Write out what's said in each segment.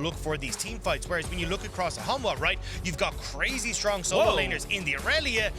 look for these team fights, whereas when you look across Hanwha, right, you've got crazy strong solo laners in the Aurelia,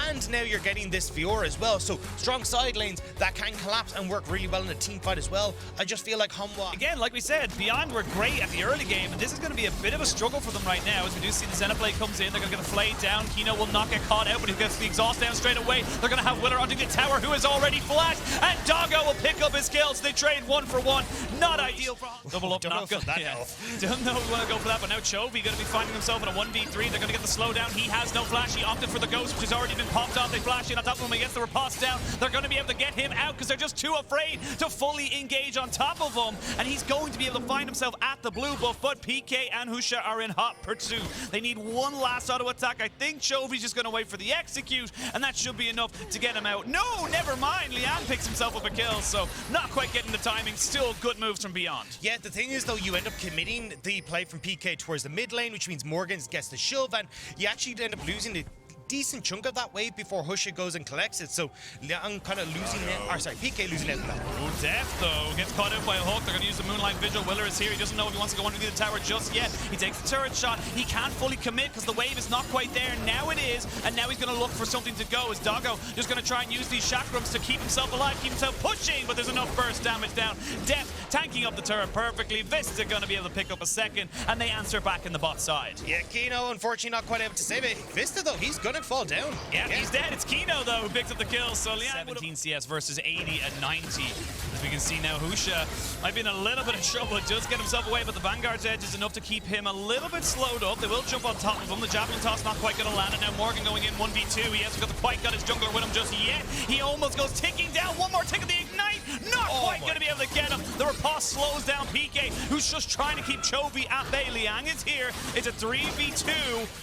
and now you're getting this Fiora as well, so strong side lanes that can collapse and work really well in a team fight as well. I just feel like Hanwha, again, like we said, Beyond were great at the early game, and this is going to be a bit of a struggle for them right now, as we do see the Xenoblade comes in. They're going to get a Flay down. Kino will not get caught out, but he gets the exhaust down straight away. They're going to have Willer onto the tower, who is already flashed, and Doggo will pick up his kills. They trade 1 for 1. Not ideal for double up, not good. Don't know if we want to go for that, but now Chovy going to be finding himself in a 1v3. They're going to get the slowdown. He has no flash. He opted for the ghost, which has already been popped off. They flash in on top of him. He gets the riposte down. They're going to be able to get him out because they're just too afraid to fully engage on top of him. And he's going to be able to find himself at the blue buff, but PK and Husha are in hot pursuit. They need one last auto attack. I think Chovy's just going to wait for the execute, and that should be enough to get him out. No, never mind. Liang picks himself up a kill, so not quite getting the timing. Still good moves from Beyond. Yeah, the thing is, though, you end up committing the play from PK towards the mid lane, which means Morgan gets the shove, and you actually end up losing the decent chunk of that wave before Husha goes and collects it. So Liang kind of losing it, or sorry, PK losing it. Oh, Deft though gets caught out by a hook. They're going to use the Moonlight Vigil. Willer is here. He doesn't know if he wants to go underneath the tower just yet. He takes the turret shot. He can't fully commit because the wave is not quite there. Now it is, and now he's going to look for something to go. As Doggo just going to try and use these chakrams to keep himself alive, keep himself pushing, but there's enough burst damage down. Deft tanking up the turret perfectly. Vista going to be able to pick up a second, and they answer back in the bot side. Yeah, Kino unfortunately not quite able to save it. Vista though, he's going to fall down. Yeah, he's dead. It's Kino, though, who picks up the kill. So Liang 17 CS versus 80 at 90. As we can see now, Husha might be in a little bit of trouble. Just get himself away, but the Vanguard's edge is enough to keep him a little bit slowed up. They will jump on top of him. The Javelin Toss not quite going to land. And now Morgan going in 1v2. He hasn't quite got his jungler with him just yet. He almost goes ticking down. One more tick of the Ignite. Not quite going to be able to get him. The riposte slows down PK, who's just trying to keep Chovy at bay. Liang is here. It's a 3v2.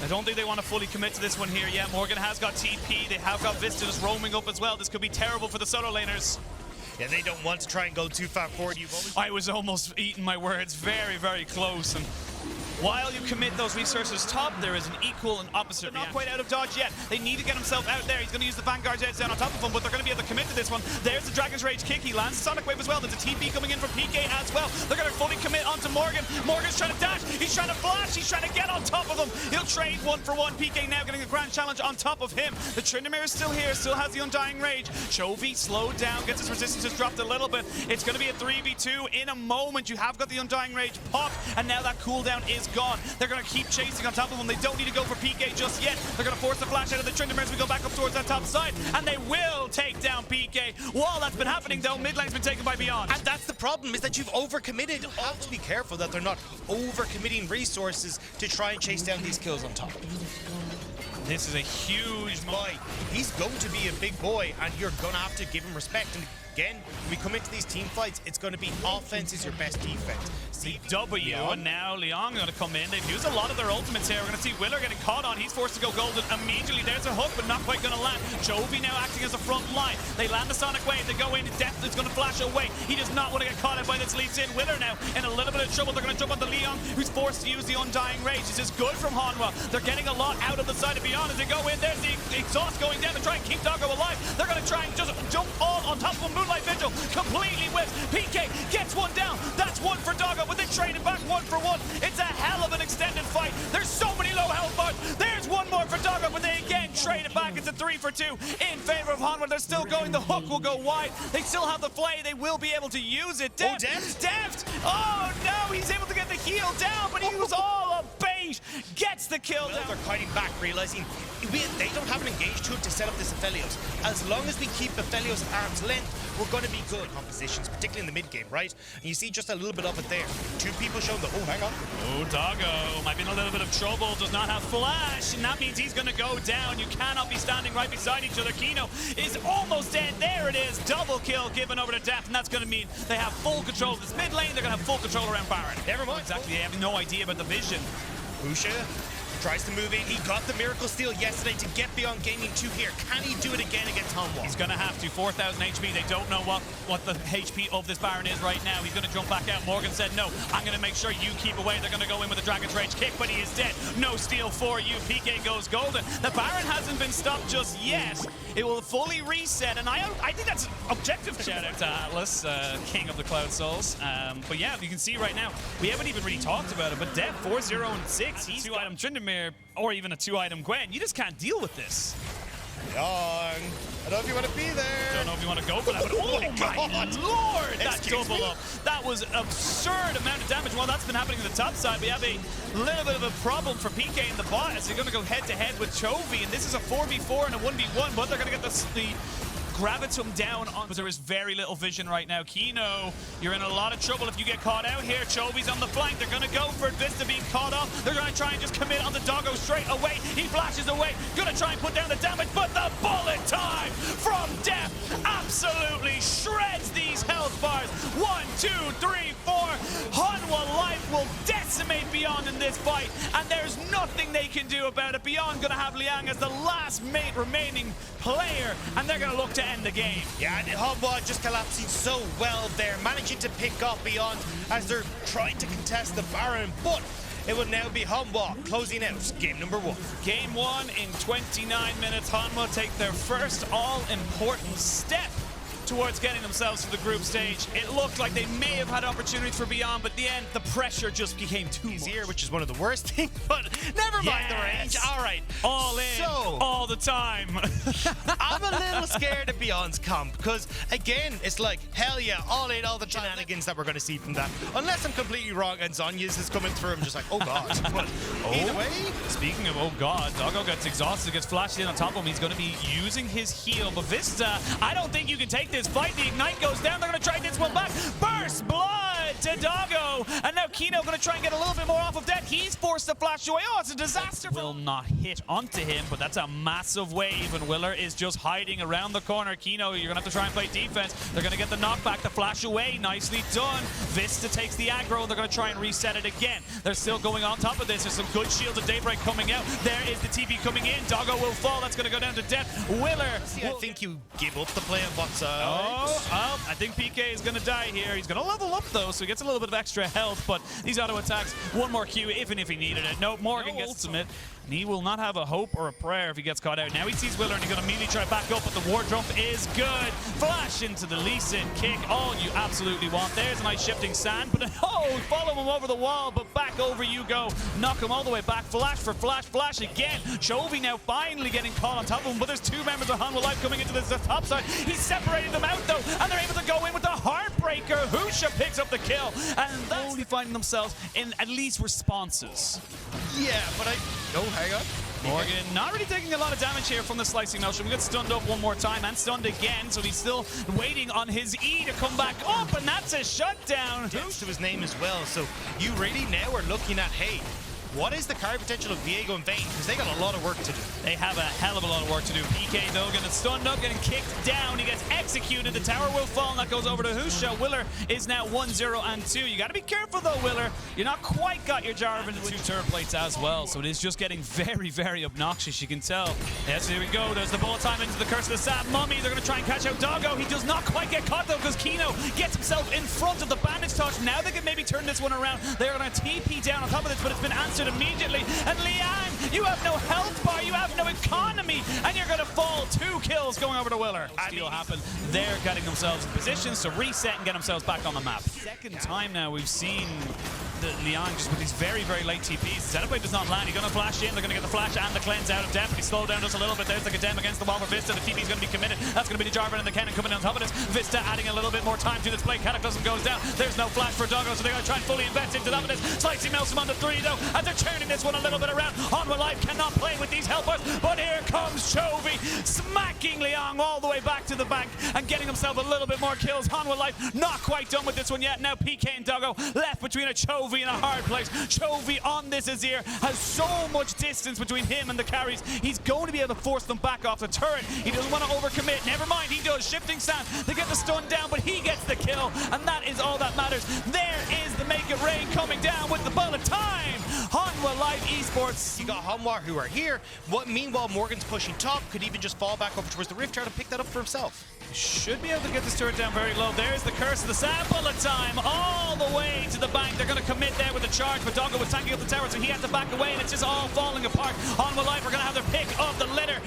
I don't think they want to fully commit to this one here yet. Morgan has got TP. They have got Vista just roaming up as well. This could be terrible for the solo laners. Yeah, they don't want to try and go too far forward. I was almost eating my words. Very, very close. And while you commit those resources top, there is an equal and opposite. They're not quite out of dodge yet. They need to get himself out there. He's going to use the Vanguard's edge down on top of him, but they're going to be able to commit to this one. There's the Dragon's Rage kick. He lands the Sonic Wave as well. There's a TP coming in from PK as well. They're going to fully commit onto Morgan. Morgan's trying to dash. He's trying to flash. He's trying to get on top of him. He'll trade 1 for 1. PK now getting a grand challenge on top of him. The Tryndamere is still here. Still has the Undying Rage. Chovy slowed down. Gets his resistances dropped a little bit. It's going to be a 3v2 in a moment. You have got the Undying Rage pop, and now that cooldown is gone. They're going to keep chasing on top of them. They don't need to go for PK just yet. They're going to force the flash out of the Tryndamere as we go back up towards that top side, and they will take down PK. While that's been happening, though, mid lane's been taken by Beyond. And that's the problem, is that you've overcommitted. You have to be careful that they're not overcommitting resources to try and chase down these kills on top. This is a huge boy. He's going to be a big boy, and you're going to have to give him respect. And again, when we come into these team fights, it's going to be offense is your best defense. See W, and now Liang going to come in. They've used a lot of their ultimates here. We're going to see Willer getting caught on. He's forced to go golden immediately. There's a hook, but not quite going to land. Chovy now acting as a front line. They land the Sonic Wave. They go in. Deft is going to flash away. He does not want to get caught out by this leads in. Willer now in a little bit of trouble. They're going to jump onto Liang, who's forced to use the Undying Rage. This is good from Hanwha. They're getting a lot out of the side of Beyond as they go in. There's the exhaust going down to try and keep Doggo alive. They're going to try and just jump all on top of him. Moonlight Vigil completely whips. PK gets one down. That's 1 for Doggo, but they trade it back 1 for 1. It's a hell of an extended fight. There's so many low health bars. There's one more for Doggo, but they again trade it back. It's a 3 for 2 in favor of Hanwha. They're still going. The hook will go wide. They still have the Flay. They will be able to use it. Deft. Oh no, he's able to get the heal down, but he was all a bait. Gets the kill down. They're fighting back, realizing they don't have an engage to it to set up this Aphelios. As long as we keep Aphelios at arm's length, we're going to be good compositions, particularly in the mid game, right? And you see just a little bit of it there. 2 people showing the, oh, hang on. Oh, Doggo might be in a little bit of trouble, does not have flash, and that means he's going to go down. You cannot be standing right beside each other. Kino is almost dead. There it is. Double kill given over to Deft, and that's going to mean they have full control of this mid lane. They're going to have full control around Baron. Never mind. Exactly. They have no idea about the vision. Husha Tries to move in. He got the Miracle Steal yesterday to get beyond Gaming 2 here. Can he do it again against Hanwha? He's going to have to. 4,000 HP. They don't know what the HP of this Baron is right now. He's going to jump back out. Morgan said, no, I'm going to make sure you keep away. They're going to go in with a Dragon's Rage kick, but he is dead. No steal for you. PK goes golden. The Baron hasn't been stopped just yet. It will fully reset, and I think that's objective. Shout out to Atlas, king of the Cloud Souls. But yeah, you can see right now, we haven't even really talked about it, but Dev 4-0 and 6. He's 2-item Tryndamere, or even a 2-item Gwen. You just can't deal with this. Young. I don't know if you want to be there. Don't know if you want to go for that, but oh my lord, that double up. That was absurd amount of damage. Well, that's been happening on the top side. We have a little bit of a problem for PK in the bot as they're going to go head-to-head with Chovy, and this is a 4v4 and a 1v1, but they're going to get the Gravitum down on, because there is very little vision right now. Kino, you're in a lot of trouble if you get caught out here. Chovy's on the flank. They're going to go for it. Vista being caught off. They're going to try and just commit on the Doggo straight away. He flashes away. Going to try and put down the damage, but the bullet time from Death absolutely shreds these health bars. 1, 2, 3, 4. Hanwha Life will decimate Beyond in this fight, and there's nothing they can do about it. Beyond going to have Liang as the last remaining player, and they're going to look to end the game. Yeah, and Hanwha just collapsing so well there, managing to pick up Beyond as they're trying to contest the Baron, but it will now be Hanwha closing out game number 1. Game 1 in 29 minutes. Hanwha take their first all-important step towards getting themselves to the group stage. It looked like they may have had opportunities for Beyond, but at the end, the pressure just became too much. Here, which is one of the worst things, but never mind the range. All right. All in, all the time. I'm a little scared of Beyond's comp, because, again, it's like, hell yeah, all in, all the shenanigans that we're going to see from that. Unless I'm completely wrong and Zonya's is coming through, I'm just like, oh god. But either way. Speaking of oh god, Doggo gets exhausted, gets flashed in on top of him. He's going to be using his heal, but Vista, I don't think you can take this fight. The Ignite goes down. They're going to try this one back. Burst blood to Doggo. And now Kino going to try and get a little bit more off of that. He's forced to flash away. Oh, it's a disaster. Will not hit onto him, but that's a massive wave. And Willer is just hiding around the corner. Kino, you're going to have to try and play defense. They're going to get the knockback. The flash away. Nicely done. Vista takes the aggro. They're going to try and reset it again. They're still going on top of this. There's some good shields of Daybreak coming out. There is the TP coming in. Doggo will fall. That's going to go down to death. Willer. I think you give up the play on bot side. Oh, I think PK is going to die here. He's going to level up, though, so he gets a little bit of extra health, but these auto attacks, one more Q, even if he needed it. No, Morgan gets ultimate, and he will not have a hope or a prayer if he gets caught out. Now he sees Willer, and he's going to immediately try to back up, but the ward jump is good. Flash into the Lee Sin kick, all you absolutely want. There's a nice shifting sand, but follow him over the wall, but back over you go. Knock him all the way back. Flash for flash, flash again. Chovy now finally getting caught on top of him, but there's two members of Hanwha Life coming into the top side. He's separated them out, though, and they're able to go in with the Heartbreaker. Husha picks up the kill, and that's only finding themselves in at least responses. Yeah, but hang on. Morgan not really taking a lot of damage here from the slicing notion. We get stunned up one more time and stunned again, so he's still waiting on his E to come back up, and that's a shutdown. Close to his name as well, so you really now are looking at, hey, what is the card potential of Viego and Vayne? Because they got a lot of work to do. They have a hell of a lot of work to do. PK, though, getting stunned up, getting kicked down. He gets executed. The tower will fall, and that goes over to Husha. Willer is now 1-0 and 2. You got to be careful, though, Willer. You're not quite got your jar of the 2 turret plates as well, so it is just getting very, very obnoxious. You can tell. Yes, here we go. There's the bullet time into the Curse of the Sap Mummy. They're going to try and catch out Doggo. He does not quite get caught, though, because Kino gets himself in front of the bandage touch. Now they can maybe turn this one around. They're going to TP down on top of this, but it's been answered immediately. And Liang, you have no health bar, you have no economy, and you're going to fall. 2 kills going over to Willer. Steal happened. They're getting themselves in positions to reset and get themselves back on the map. Second time now we've seen Liang just with these very, very late TPs. Xenoblade does not land. He's going to flash in. They're going to get the flash and the cleanse out of depth. He slowed down just a little bit. There's the Gadem against the wall for Vista. The TP is going to be committed. That's going to be the Jarvan and the Cannon coming on top of this. Vista adding a little bit more time to this play. Cataclysm goes down. There's no flash for Doggo, so they're going to try and fully invest into that. Slicey melts him on the 3, though, and they're turning this one a little bit around. Hanwha Life cannot play with these helpers, but here comes Chovy, smacking Liang all the way back to the bank and getting himself a little bit more kills. Hanwha Life not quite done with this one yet. Now PK and Doggo left between a Chovy and a hard place. Chovy on this Azir has so much distance between him and the carries. He's going to be able to force them back off the turret. He doesn't want to overcommit. Never mind, he does. Shifting sand. They get the stun down, but he gets the kill, and that is all that matters. There is the Make It Rain coming down with the bullet time. Hanwha Life Esports Esports. You got Hanwha who are here. Meanwhile, Morgan's pushing top, could even just fall back over towards the rift, trying to pick that up for himself. Should be able to get this turret down very low. There's the curse of the sand bullet time all the way to the bank. They're going to commit there with a charge, but Doggo was tanking up the tower, so he had to back away, and it's just all falling apart. Hanwha Life are going to have their pick of the litter.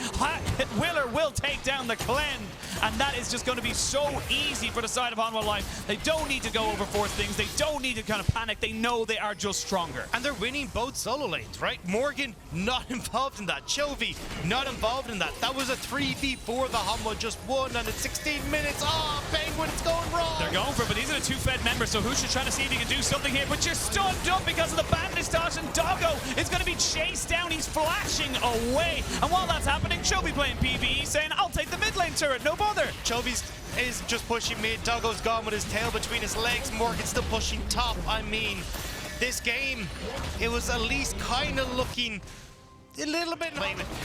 Willer will take down the Clend, and that is just going to be so easy for the side of Hanwha Life. They don't need to go overforce things. They don't need to kind of panic. They know they are just stronger. And they're winning both solo lanes, right? Morgan not involved in that. Chovy not involved in that. That was a 3v4 the Hanwha just won, and it's 16 minutes. Oh, Penguin, it's going wrong. They're going for it, but these are the two Fed members, so Husha trying to see if he can do something here, but you're stunned up because of the bandage toss, and Doggo is going to be chased down. He's flashing away, and while that's happening, Chovy playing PvE saying, I'll take the mid lane turret, no bother. Chovy's is just pushing mid. Doggo's gone with his tail between his legs. Morgan's still pushing top. I mean, this game, it was at least kind of looking a little bit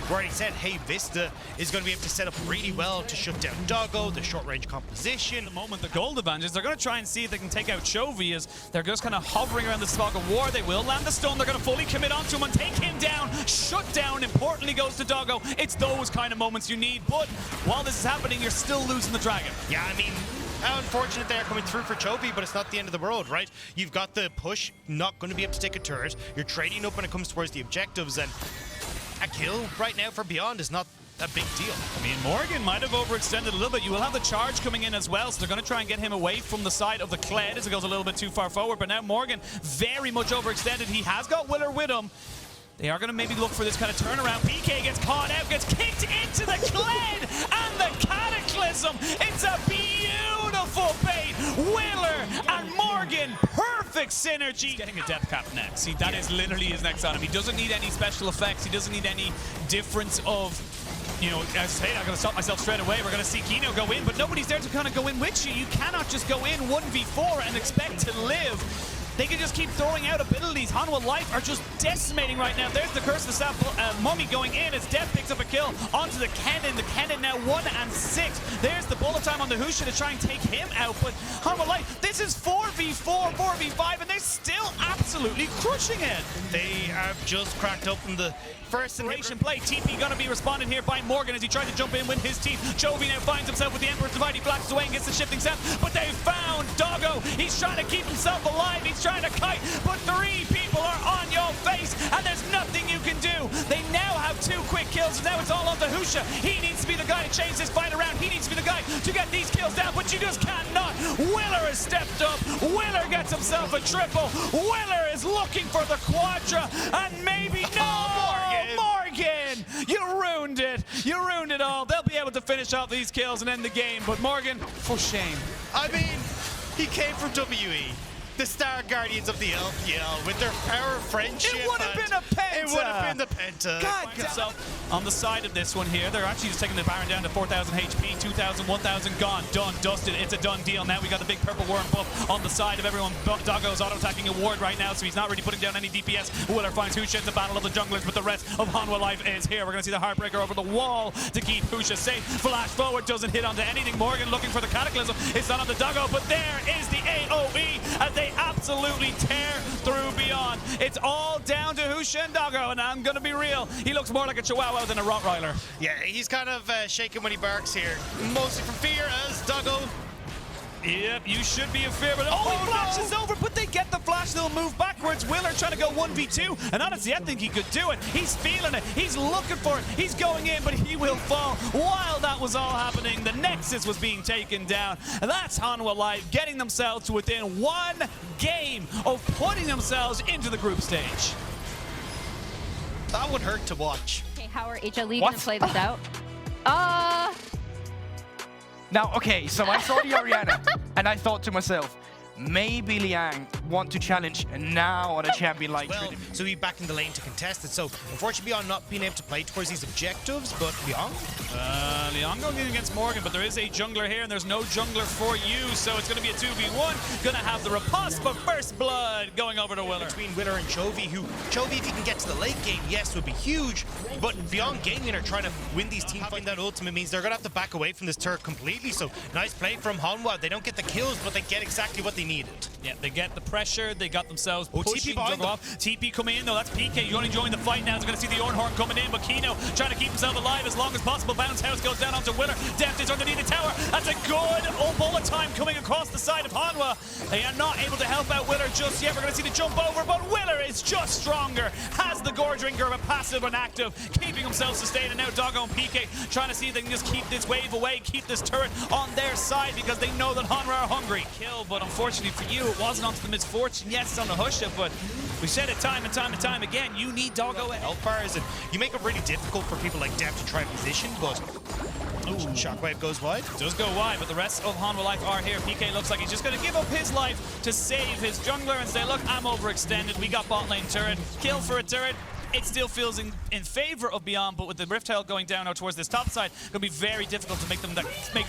where he said, hey, Vista is going to be able to set up really well to shut down Doggo, the short range composition. The moment the gold advantage, they're going to try and see if they can take out Chovy as they're just kind of hovering around this fog of war. They will land the stun. They're going to fully commit onto him and take him down. Shut down, importantly, goes to Doggo. It's those kind of moments you need, but while this is happening, you're still losing the dragon. Yeah, I mean, how unfortunate they are coming through for Chovy, but it's not the end of the world, right? You've got the push, not going to be able to take a turret. You're trading up when it comes towards the objectives, and a kill right now for Beyond is not a big deal. I mean, Morgan might have overextended a little bit. You will have the charge coming in as well, so they're going to try and get him away from the side of the Kled as it goes a little bit too far forward. But now Morgan very much overextended. He has got Willer with him. They are going to maybe look for this kind of turnaround. PK gets caught out, gets kicked into the Kled, and the Cataclysm. It's a beautiful bait. Willer and Morgan, perfect synergy. He's getting a death cap next. See, that is literally his next on him. He doesn't need any special effects. He doesn't need any difference of, you know, as I say, I'm going to stop myself straight away. We're going to see Kino go in, but nobody's there to kind of go in with you. You cannot just go in 1v4 and expect to live. They can just keep throwing out abilities. Hanwha Life are just decimating right now. There's the Curse of the Staff Mummy going in as Death picks up a kill onto the Kennen. The Kennen now 1 and 6. There's the bullet time on the Husha to try and take him out. But Hanwha Life, this is 4v4, 4v5, and they're still absolutely crushing it. They have just cracked open the first Inspiration play. TP gonna be responded here by Morgan as he tries to jump in with his team. Chovy now finds himself with the Emperor's Divide. He blacks away and gets the shifting set, but they found Doggo. He's trying to keep himself alive. He's trying to kite, but 3 people are on your face, and there's nothing you can do. They now have 2 quick kills, and now it's all on the Husha. He needs to be the guy to change this fight around. He needs to be the guy to get these kills down, but you just cannot. Willer has stepped up. Willer gets himself a triple. Willer is looking for the quadra, and maybe Morgan, you ruined it. You ruined it all. They'll be able to finish off these kills and end the game, but Morgan, for shame. I mean, he came from WE, the Star Guardians of the LPL, with their power of friendship. It would have been a penta. It would have been the penta. God, so on the side of this one here, they're actually just taking the Baron down to 4,000 HP, 2,000, 1,000 gone, done, dusted. It's a done deal. Now we got the big purple worm buff on the side of everyone. Doggo's auto-attacking a ward right now, so he's not really putting down any DPS. Willer finds Husha in the battle of the junglers, but the rest of Hanwha Life is here. We're going to see the Heartbreaker over the wall to keep Husha safe. Flash forward, doesn't hit onto anything. Morgan looking for the Cataclysm. It's not on the Doggo, but there is the AoE as they absolutely tear through Beyond. It's all down to Husha and Doggo, and I'm going to be real. He looks more like a Chihuahua than a Rottweiler. Yeah, he's kind of shaking when he barks here. Mostly from fear as Doggo. Yep, you should be in fear, but he flashes over, but they get the flash, they'll move backwards. Willer trying to go 1v2, and honestly, I think he could do it. He's feeling it, he's looking for it, he's going in, but he will fall. While that was all happening, the Nexus was being taken down, and that's Hanwha Life getting themselves to within 1 game of putting themselves into the group stage. That would hurt to watch. Okay, how are HLE going to play this out? Now, okay, so I saw the Orianna, and I thought to myself, maybe Liang want to challenge now on a champion like well, so he's back in the lane to contest it. So unfortunately, Beyond not being able to play towards these objectives, but Beyond? Leon going against Morgan, but there is a jungler here, and there's no jungler for you, so it's going to be a 2v1. Going to have the riposte, but first blood going over to Willer. Between Willer and Chovy, Chovy, if he can get to the late game, yes, would be huge, but Beyond Gaming are trying to win these team fights. That ultimate means they're going to have to back away from this turret completely, so nice play from Hanwha. They don't get the kills, but they get exactly what they needed. Yeah, they get the pressure. pressure. They got themselves pushing TP Jungle off. TP coming in though. That's PK. You're only enjoying the fight now. He's going to see the Ornhorn coming in, but Kino trying to keep himself alive as long as possible. Bounce House goes down onto Willer. Deft is underneath the tower. That's a good bullet time coming across the side of Hanwha. They are not able to help out Willer just yet. We're going to see the jump over, but Willer is just stronger. Has the Gore Drinker of a passive and active, keeping himself sustained. And now Doggo and PK trying to see if they can just keep this wave away, keep this turret on their side because they know that Hanwha are hungry. Kill, but unfortunately for you, it wasn't onto the misfortune. Yes, it's on the Husha, but we said it time and time and time again. You need Doggo health bars, and you make it really difficult for people like Deft to try position, but Shockwave goes wide. Does go wide, but the rest of Hanwha Life are here. PK looks like he's just going to give up his life to save his jungler and say, look, I'm overextended. We got bot lane turret. Kill for a turret. It still feels in favor of Beyond, but with the Rift Tail going down now towards this top side, it's going to be very difficult to make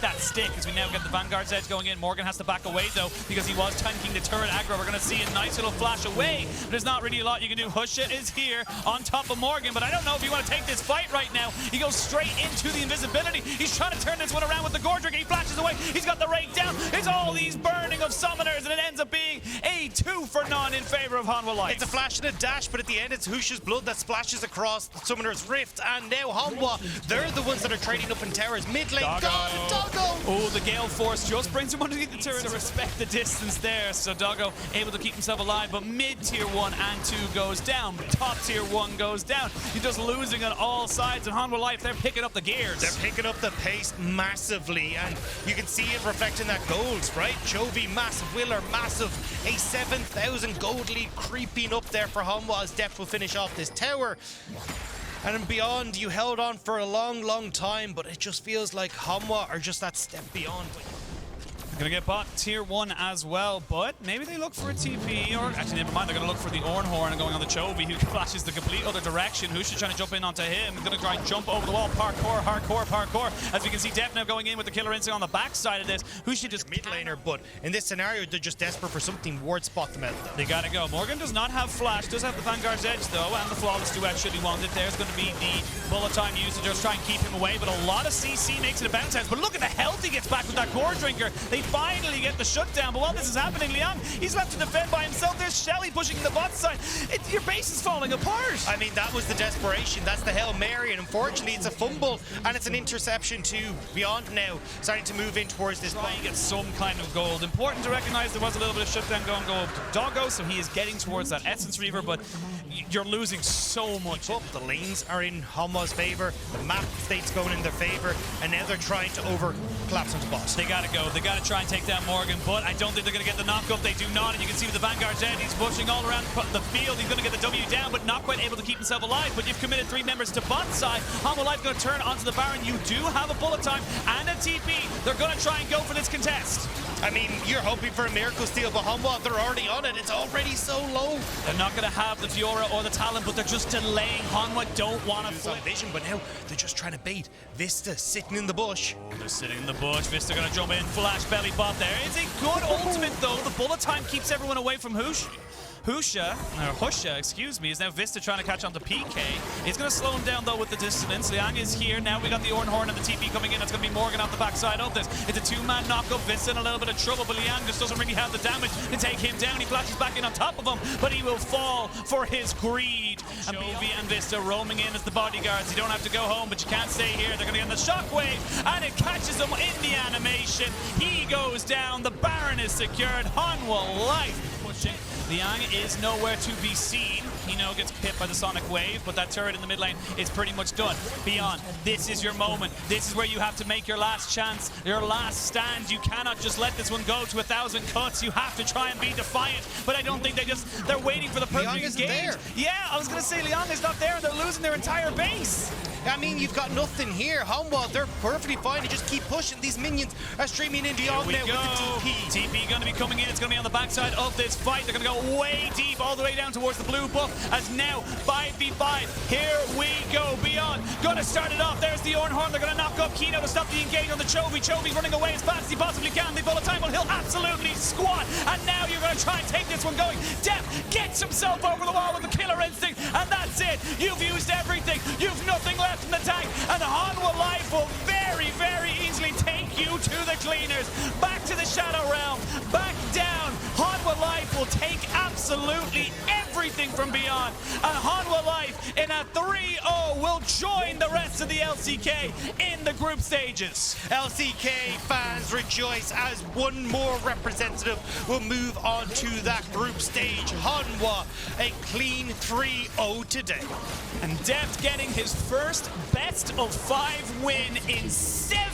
that stick as we now get the Vanguard's edge going in. Morgan has to back away though because he was tanking the turret aggro. We're going to see a nice little flash away. There's not really a lot you can do. Husha is here on top of Morgan, but I don't know if you want to take this fight right now. He goes straight into the invisibility. He's trying to turn this one around with the Gordrick. He flashes away. He's got the rake down. It's all these burning of summoners, and it ends up being a 2-for-0 in favor of Hanwha Life. It's a flash and a dash, but at the end it's Husha's blood that splashes across the Summoner's Rift, and now Hanwha, they're the ones that are trading up in towers. Mid lane, Doggo! Oh, the Gale Force just brings him underneath the turret to respect the distance there. So Doggo able to keep himself alive, but mid tier 1 and 2 goes down. Top tier 1 goes down. He's just losing on all sides, and Hanwha Life, they're picking up the gears. They're picking up the pace massively, and you can see it reflecting that gold, right? Chovy, massive. Willer, massive. A 7,000 gold lead creeping up there for Hanwha as Deft will finish off this tower. And beyond, you held on for a long time, but it just feels like Hanwha are just that step beyond. Gonna get bot tier 1 as well, but maybe they look for a TP, or actually never mind, they're gonna look for the Ornhorn and going on the Chovy, who flashes the complete other direction. Husha trying to jump in onto him, gonna try and jump over the wall, parkour. As we can see, Def now going in with the killer instinct on the backside of this. Husha just mid laner, but in this scenario, they're just desperate for something ward spot them out. They gotta go. Morgan does not have flash, does have the Vanguard's edge though, and the flawless duet should he want it. There's gonna be the bullet time used to just try and keep him away, but a lot of CC makes it a bounce house. But look at the health he gets back with that Gore Drinker. They finally get the shutdown, but while this is happening, Liang, he's left to defend by himself. There's Shelly pushing the bot side. Your base is falling apart. I mean, that was the desperation. That's the Hail Mary, and unfortunately, it's a fumble, and it's an interception too. Beyond now, starting to move in towards this trying to get some kind of gold. Important to recognize there was a little bit of shutdown going to Doggo, so he is getting towards that Essence Reaver, but you're losing so much. The lanes are in Hanwha's favor, the map state's going in their favor, and now they're trying to collapse onto boss. They gotta go. They gotta try and take down Morgan, but I don't think they're gonna get the knock-up. They do not, and you can see with the Vanguard's end, he's pushing all around the field. He's gonna get the W down, but not quite able to keep himself alive. But you've committed 3 members to bot side. Hanwha Life gonna turn onto the Baron. You do have a bullet time and a TP. They're gonna try and go for this contest. I mean, you're hoping for a miracle steal, but Hanwha, they're already on it. It's already so low. They're not going to have the Fiora or the Talon, but they're just delaying. Hanwha don't want to flip. Vision, but now they're just trying to bait. Vista sitting in the bush. They're sitting in the bush. Vista going to jump in. Flash belly bot there. It's a good ultimate, though. The bullet time keeps everyone away from Husha, excuse me, is now Vista trying to catch on to PK. He's going to slow him down, though, with the dissonance. Liang is here. Now we got the Ornhorn and the TP coming in. It's going to be Morgan off the backside of this. It's a 2-man knock-up. Vista in a little bit of trouble, but Liang just doesn't really have the damage to take him down. He flashes back in on top of him, but he will fall for his greed. Chovy and Vista roaming in as the bodyguards. You don't have to go home, but you can't stay here. They're going to get the shockwave, and it catches him in the animation. He goes down. The Baron is secured. Hanwha Life pushing. Liang is nowhere to be seen. Hino gets hit by the Sonic Wave, but that turret in the mid lane is pretty much done. Beyond, this is your moment. This is where you have to make your last chance, your last stand. You cannot just let this one go to 1,000 cuts. You have to try and be defiant, but I don't think they're waiting for the perfect engage. Yeah, I was going to say Liang is not there, and they're losing their entire base. I mean, you've got nothing here. Hanwha, they're perfectly fine to just keep pushing. These minions are streaming in beyond now with the TP. TP going to be coming in. It's going to be on the backside of this fight. They're going to go way deep, all the way down towards the blue buff, as now 5v5. Here we go. Beyond, going to start it off. There's the Ornhorn. They're going to knock up Kino to stop the engage on the Chovy. Chovy's running away as fast as he possibly can. The bullet time, but he'll absolutely squat. And now you're going to try and take this one going. Def gets himself over the wall with the killer instinct, and that's it. You've used everything. You've nothing left in the tank, and Hanwha Life will very, very easily take you to the cleaners. Back to the Shadow Realm. Back down. Hanwha Life will take from beyond. And Hanwha Life in a 3-0 will join the rest of the LCK in the group stages. LCK fans rejoice as one more representative will move on to that group stage. Hanwha, a clean 3-0 today. And Deft getting his first best of 5 win in 7